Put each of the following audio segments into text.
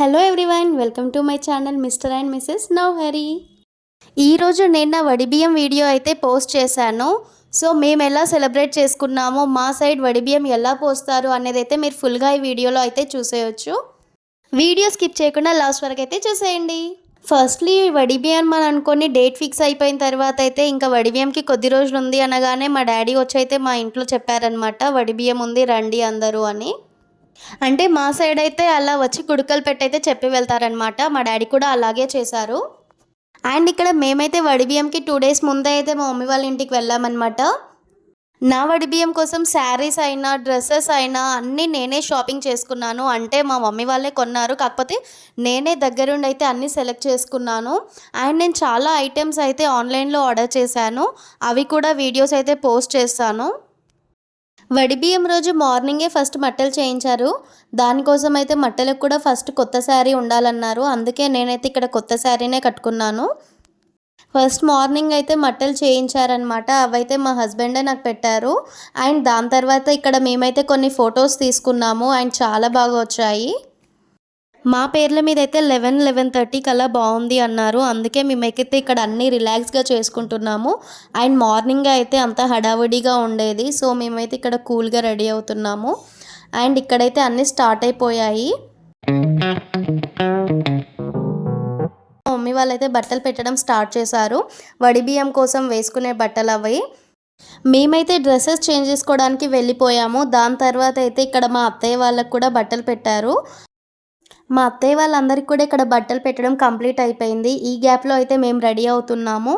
Hello everyone, welcome to my channel mister and missus Nauhari. ఈరోజు నేను నా వడిబియ్యం వీడియో అయితే పోస్ట్ చేశాను. సో మేము ఎలా సెలబ్రేట్ చేసుకున్నామో, మా సైడ్ వడిబియ్యం ఎలా పోస్తారు అనేది అయితే మీరు ఫుల్గా ఈ వీడియోలో అయితే చూసేయచ్చు. వీడియో స్కిప్ చేయకుండా లాస్ట్ వరకు అయితే చూసేయండి. ఫస్ట్లీ వడిబియ్యం అని అనుకొని డేట్ ఫిక్స్ అయిపోయిన తర్వాత అయితే ఇంకా వడిబియ్యంకి కొద్ది రోజులు ఉంది అనగానే మా డాడీ వచ్చి అయితే మా ఇంట్లో చెప్పారనమాట, వడిబియ్యం ఉంది రండి అందరూ అని. అంటే మా సైడ్ అయితే అలా వచ్చి కుడుకలు పెట్టయితే చెప్పి వెళ్తారనమాట. మా డాడీ కూడా అలాగే చేశారు. అండ్ ఇక్కడ మేమైతే వడిబియ్యంకి 2 days ముందే అయితే మా మమ్మీ వాళ్ళ ఇంటికి వెళ్ళామన్నమాట. నా వడిబియ్యం కోసం శారీస్ అయినా డ్రెస్సెస్ అయినా అన్నీ నేనే షాపింగ్ చేసుకున్నాను. అంటే మా మమ్మీ వాళ్ళే కొన్నారు, కాకపోతే నేనే దగ్గరుండి అయితే అన్నీ సెలెక్ట్ చేసుకున్నాను. అండ్ నేను చాలా ఐటమ్స్ అయితే ఆన్లైన్లో ఆర్డర్ చేశాను, అవి కూడా వీడియోస్ అయితే పోస్ట్ చేస్తాను. వడిబియ్యం రోజు మార్నింగే ఫస్ట్ మట్టలు చేయించారు. దానికోసం అయితే మట్టలకు కూడా ఫస్ట్ కొత్త శారీ ఉండాలన్నారు. అందుకే నేనైతే ఇక్కడ కొత్త శారీనే కట్టుకున్నాను. ఫస్ట్ మార్నింగ్ అయితే మట్టలు చేయించారనమాట. అవైతే మా హస్బెండే నాకు పెట్టారు. అండ్ దాని తర్వాత ఇక్కడ మేమైతే కొన్ని ఫొటోస్ తీసుకున్నాము. అండ్ చాలా బాగా వచ్చాయి. మా పేర్ల మీద అయితే 11:30 కల్లా బాగుంది అన్నారు. అందుకే మేమైతే ఇక్కడ అన్నీ రిలాక్స్గా చేసుకుంటున్నాము. అండ్ మార్నింగ్ అయితే అంత హడావుడిగా ఉండేది. సో మేమైతే ఇక్కడ కూల్గా రెడీ అవుతున్నాము. అండ్ ఇక్కడైతే అన్నీ స్టార్ట్ అయిపోయాయి. మమ్మీ వాళ్ళైతే బట్టలు పెట్టడం స్టార్ట్ చేశారు. వడిబియ్యం కోసం వేసుకునే బట్టలు అవి. మేమైతే డ్రెస్సెస్ చేంజ్ చేసుకోవడానికి వెళ్ళిపోయాము. దాని తర్వాత అయితే ఇక్కడ మా అత్తయ్య వాళ్ళకు కూడా బట్టలు పెట్టారు. మా అత్తయ్య వాళ్ళందరికీ కూడా ఇక్కడ బట్టలు పెట్టడం కంప్లీట్ అయిపోయింది. ఈ గ్యాప్లో అయితే మేము రెడీ అవుతున్నాము.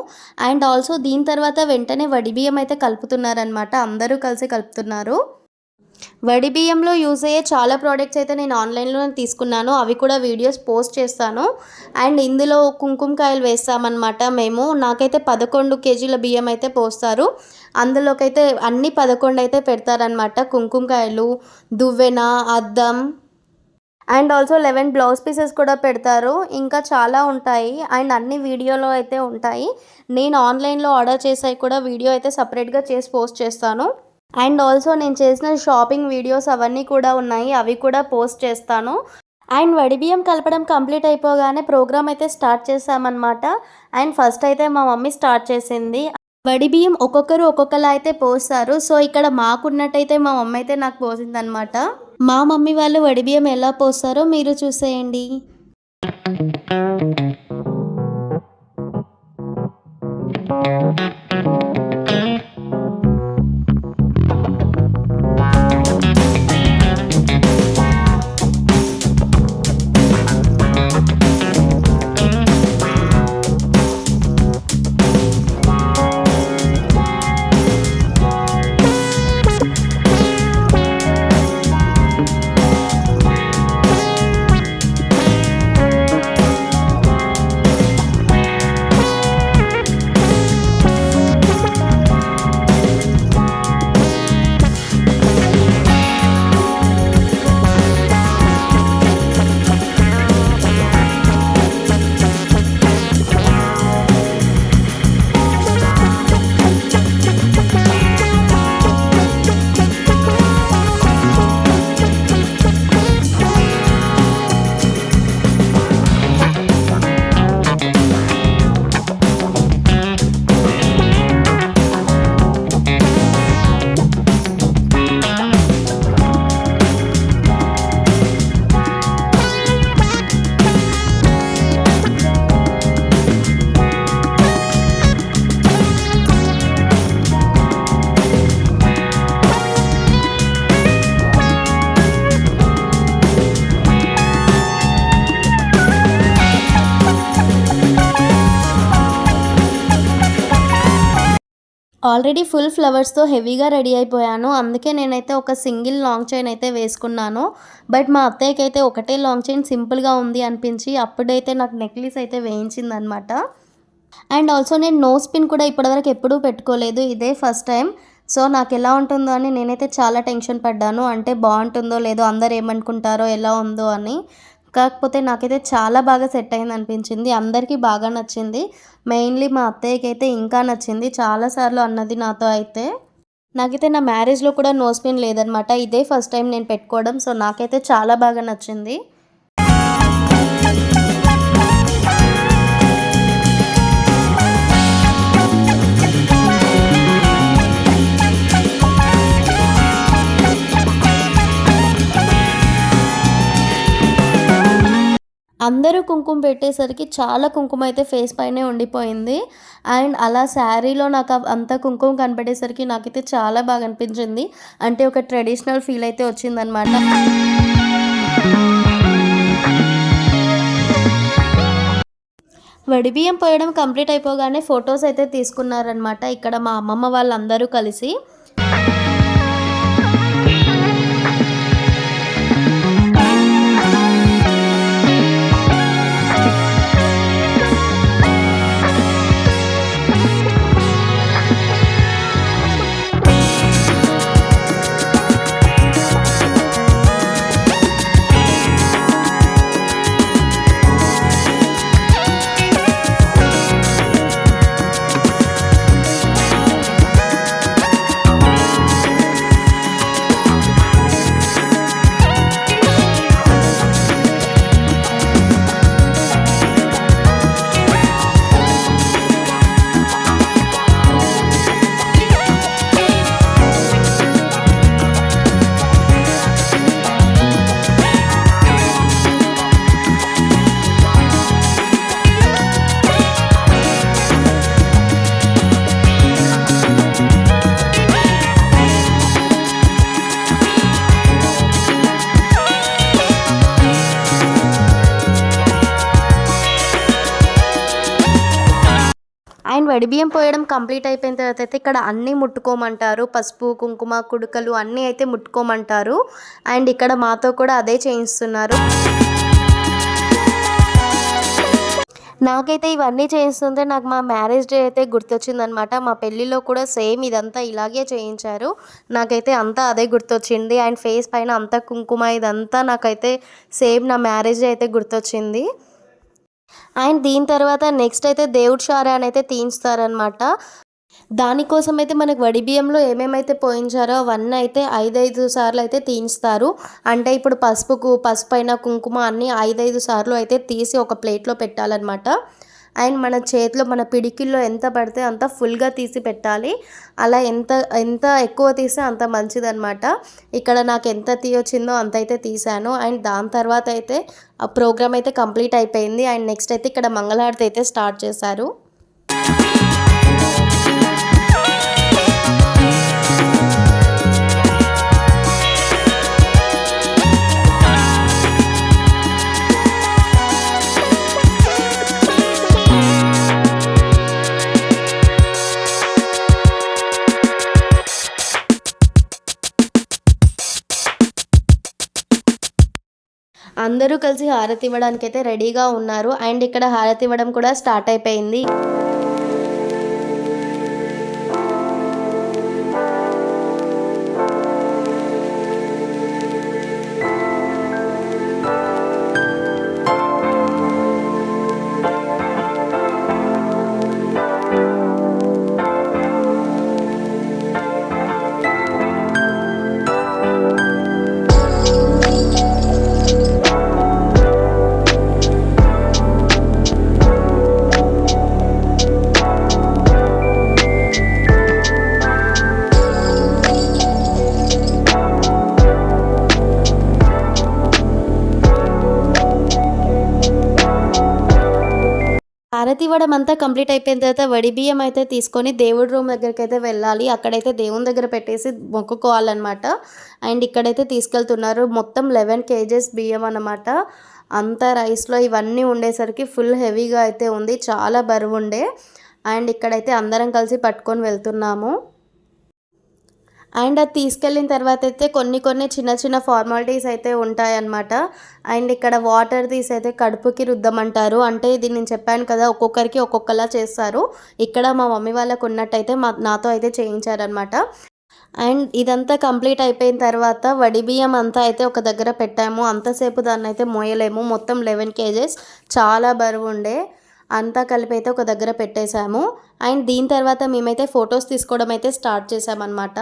అండ్ ఆల్సో దీని తర్వాత వెంటనే వడిబియ్యం అయితే కలుపుతున్నారనమాట. అందరూ కలిసి కలుపుతున్నారు. వడిబియ్యంలో యూజ్ అయ్యే చాలా ప్రోడక్ట్స్ అయితే నేను ఆన్లైన్లో తీసుకున్నాను, అవి కూడా వీడియోస్ పోస్ట్ చేస్తాను. అండ్ ఇందులో కుంకుమకాయలు వేస్తామన్నమాట మేము. నాకైతే 11 kgs బియ్యం అయితే పోస్తారు. అందులోకైతే అన్ని 11 అయితే పెడతారనమాట. కుంకుమకాయలు, దువ్వెన, అద్దం అండ్ ఆల్సో 11 బ్లౌజ్ పీసెస్ కూడా పెడతారు. ఇంకా చాలా ఉంటాయి. అండ్ అన్ని వీడియోలో అయితే ఉంటాయి. నేను ఆన్లైన్లో ఆర్డర్ చేసాయి కూడా వీడియో అయితే సపరేట్గా చేసి పోస్ట్ చేస్తాను. అండ్ ఆల్సో నేను చేసిన షాపింగ్ వీడియోస్ అవన్నీ కూడా ఉన్నాయి, అవి కూడా పోస్ట్ చేస్తాను. అండ్ వడిబియ్యం కలపడం కంప్లీట్ అయిపోగానే ప్రోగ్రామ్ అయితే స్టార్ట్ చేసామన్నమాట. అండ్ ఫస్ట్ అయితే మా మమ్మీ స్టార్ట్ చేసింది. వడిబియ్యం ఒక్కొక్కరు ఒక్కొక్కలా అయితే పోస్తారు. సో ఇక్కడ మాకున్నట్టయితే మా మమ్మీ అయితే నాకు పోసిందనమాట. మా మమ్మీ వాళ్ళు వడిబియ్యం ఎలా పోస్తారో మీరు చూసేయండి. ఆల్రెడీ ఫుల్ ఫ్లవర్స్తో హెవీగా రెడీ అయిపోయాను. అందుకే నేనైతే ఒక సింగిల్ లాంగ్ చైన్ అయితే వేసుకున్నాను. బట్ మా అత్తయ్యకి అయితే ఒకటే లాంగ్ చైన్ సింపుల్గా ఉంది అనిపించి అప్పుడైతే నాకు నెక్లెస్ అయితే వేయించిందనమాట. అండ్ ఆల్సో నేను నోస్ పిన్ కూడా ఇప్పటివరకు ఎప్పుడూ పెట్టుకోలేదు, ఇదే ఫస్ట్ టైం. సో నాకు ఎలా ఉంటుందో అని నేనైతే చాలా టెన్షన్ పడ్డాను. అంటే బాగుంటుందో లేదో, అందరు ఏమనుకుంటారో, ఎలా ఉందో అని. కాకపోతే నాకైతే చాలా బాగా సెట్ అయింది అనిపించింది. అందరికీ బాగా నచ్చింది. మెయిన్లీ మా అత్తయ్యకి అయితే ఇంకా నచ్చింది. చాలాసార్లు అన్నది నాతో అయితే. నాకైతే నా మ్యారేజ్లో కూడా నోస్ పిన్ లేదనమాట, ఇదే ఫస్ట్ టైం నేను పెట్టుకోవడం. సో నాకైతే చాలా బాగా నచ్చింది. అందరూ కుంకుమ పెట్టేసరికి చాలా కుంకుమ అయితే ఫేస్ పైనే ఉండిపోయింది. అండ్ అలా శారీలో నాకు అంత కుంకుమ కనపడేసరికి నాకైతే చాలా బాగా అనిపించింది. అంటే ఒక ట్రెడిషనల్ ఫీల్ అయితే వచ్చిందనమాట. వడిబియ్యం పోయడం కంప్లీట్ అయిపోగానే ఫొటోస్ అయితే తీసుకున్నారనమాట ఇక్కడ మా అమ్మమ్మ వాళ్ళందరూ కలిసి. అండ్ వడిబియ్యం పోయడం కంప్లీట్ అయిపోయిన తర్వాత అయితే ఇక్కడ అన్నీ ముట్టుకోమంటారు. పసుపు, కుంకుమ, కుడుకలు అన్నీ అయితే ముట్టుకోమంటారు. అండ్ ఇక్కడ మాతో కూడా అదే చేయిస్తున్నారు. నాకైతే ఇవన్నీ చేయిస్తుంటే నాకు మా మ్యారేజ్ డే అయితే గుర్తొచ్చిందనమాట. మా పెళ్ళిలో కూడా సేమ్ ఇదంతా ఇలాగే చేయించారు. నాకైతే అంతా అదే గుర్తొచ్చింది. అండ్ ఫేస్ పైన అంతా కుంకుమ ఇదంతా నాకైతే సేమ్ నా మ్యారేజ్ డే అయితే గుర్తొచ్చింది. అండ్ దీని తర్వాత నెక్స్ట్ అయితే దేవుడి షారాన్ని అయితే తీయించుతారనమాట. దానికోసం అయితే మనకు వడిబియ్యంలో ఏమేమైతే పోయించారో అవన్నీ అయితే 5 సార్లు అయితే తీయించుతారు. అంటే ఇప్పుడు పసుపు అయిన కుంకుమ అన్నీ 5 సార్లు అయితే తీసి ఒక ప్లేట్లో పెట్టాలన్నమాట. అండ్ మన చేతిలో మన పిడికిల్లో ఎంత పడితే అంత ఫుల్గా తీసి పెట్టాలి. అలా ఎంత ఎక్కువ తీస్తే అంత మంచిదన్నమాట. ఇక్కడ నాకు ఎంత తీయొచ్చిందో అంత అయితే తీసాను. అండ్ దాని తర్వాత అయితే ఆ ప్రోగ్రామ్ అయితే కంప్లీట్ అయిపోయింది. అండ్ నెక్స్ట్ అయితే ఇక్కడ మంగళహారతి అయితే స్టార్ట్ చేశారు. అందరూ కలిసి హారతి ఇవ్వడానికి అయితే రెడీగా ఉన్నారు. అండ్ ఇక్కడ హారతి ఇవ్వడం కూడా స్టార్ట్ అయిపోయింది. హారతి ఇవ్వడం అంతా కంప్లీట్ అయిపోయిన తర్వాత వడిబియ్యం అయితే తీసుకొని దేవుడి రూమ్ దగ్గరికి అయితే వెళ్ళాలి. అక్కడైతే దేవుని దగ్గర పెట్టేసి మొక్కుకోవాలన్నమాట. అండ్ ఇక్కడైతే తీసుకెళ్తున్నారు. మొత్తం 11 kgs బియ్యం అన్నమాట. అంత రైస్లో ఇవన్నీ ఉండేసరికి ఫుల్ హెవీగా అయితే ఉంది. చాలా బరువు ఉండే. అండ్ ఇక్కడైతే అందరం కలిసి పట్టుకొని వెళ్తున్నాము. అండ్ అది తీసుకెళ్ళిన తర్వాత అయితే కొన్ని చిన్న చిన్న ఫార్మాలిటీస్ అయితే ఉంటాయన్నమాట. అండ్ ఇక్కడ వాటర్ తీసి అయితే కడుపుకి రుద్దమంటారు. అంటే ఇది నేను చెప్పాను కదా, ఒక్కొక్కరికి ఒక్కొక్కలా చేస్తారు. ఇక్కడ మా మమ్మీ వాళ్ళకు ఉన్నట్టయితే నాతో అయితే చేయించారనమాట. అండ్ ఇదంతా కంప్లీట్ అయిపోయిన తర్వాత వడిబియ్యం అంతా అయితే ఒక దగ్గర పెట్టాము. అంతసేపు దాన్ని అయితే మోయలేము. మొత్తం 11 kgs చాలా బరువు ఉండే. అంతా కలిపి అయితే ఒక దగ్గర పెట్టేశాము. అండ్ దీని తర్వాత మేమైతే ఫొటోస్ తీసుకోవడం అయితే స్టార్ట్ చేసామన్నమాట.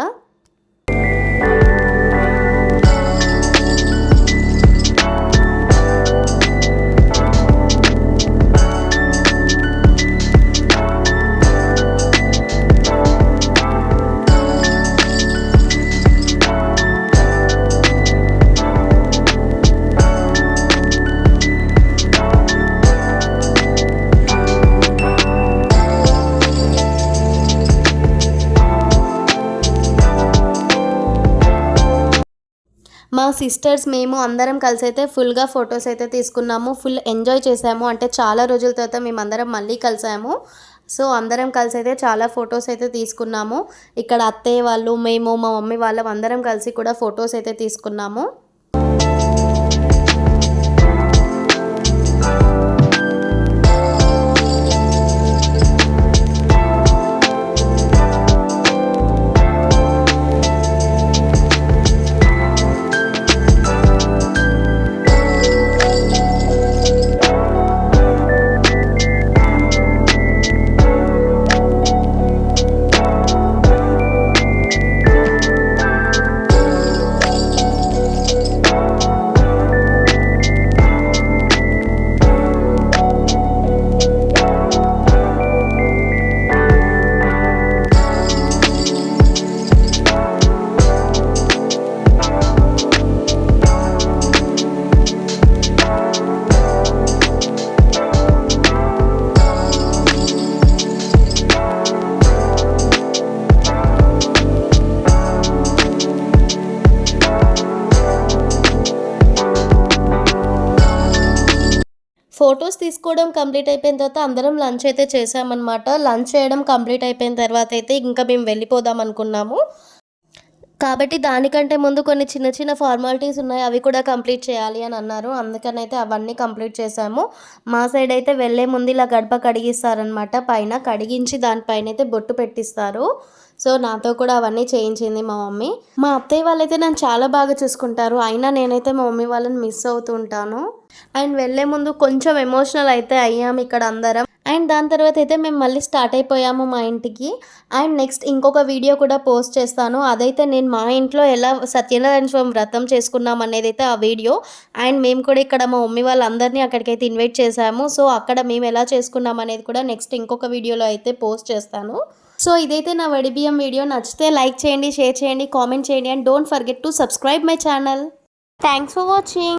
సిస్టర్స్ మేము అందరం కలిసి అయితే ఫుల్గా ఫొటోస్ అయితే తీసుకున్నాము. ఫుల్ ఎంజాయ్ చేసాము. అంటే చాలా రోజుల తర్వాత మేము అందరం మళ్ళీ కలిసాము. సో అందరం కలిసి అయితే చాలా ఫొటోస్ అయితే తీసుకున్నాము. ఇక్కడ అత్తయ్య వాళ్ళు, మేము, మా మమ్మీ వాళ్ళం అందరం కలిసి కూడా ఫొటోస్ అయితే తీసుకున్నాము. ఫొటోస్ తీసుకోవడం కంప్లీట్ అయిపోయిన తర్వాత అందరం లంచ్ అయితే చేసామన్నమాట. లంచ్ చేయడం కంప్లీట్ అయిపోయిన తర్వాత అయితే ఇంకా మేము వెళ్ళిపోదాం అనుకున్నాము. కాబట్టి దానికంటే ముందు కొన్ని చిన్న చిన్న ఫార్మాలిటీస్ ఉన్నాయి, అవి కూడా కంప్లీట్ చేయాలి అని అన్నారు. అందుకని అయితే అవన్నీ కంప్లీట్ చేసాము. మా సైడ్ అయితే వెళ్ళే ముందు ఇలా గడప కడిగిస్తారనమాట. పైన కడిగించి దానిపైన అయితే బొట్టు పెట్టిస్తారు. సో నాతో కూడా అవన్నీ చేయించింది మా మమ్మీ. మా అత్తయ్య వాళ్ళైతే నన్ను చాలా బాగా చూసుకుంటారు. అయినా నేనైతే మా మమ్మీ వాళ్ళని మిస్ అవుతూ ఉంటాను. అండ్ వెళ్ళే ముందు కొంచెం ఎమోషనల్ అయితే అయ్యాము ఇక్కడ అందరం. అండ్ దాని తర్వాత అయితే మేము మళ్ళీ స్టార్ట్ అయిపోయాము మా ఇంటికి. అండ్ నెక్స్ట్ ఇంకొక వీడియో కూడా పోస్ట్ చేస్తాను. అదైతే నేను మా ఇంట్లో ఎలా సత్యనారాయణ స్వామి వ్రతం చేసుకున్నాం అనేది అయితే ఆ వీడియో. అండ్ మేము కూడా ఇక్కడ మా మమ్మీ వాళ్ళందరినీ అక్కడికైతే ఇన్వైట్ చేశాము. సో అక్కడ మేము ఎలా చేసుకున్నాం అనేది కూడా నెక్స్ట్ ఇంకొక వీడియోలో అయితే పోస్ట్ చేస్తాను. సో ఇదైతే నా వడిబియ్యం వీడియో. నచ్చితే లైక్ చేయండి, షేర్ చేయండి, కామెంట్ చేయండి. And don't forget to subscribe my channel. Thanks for watching.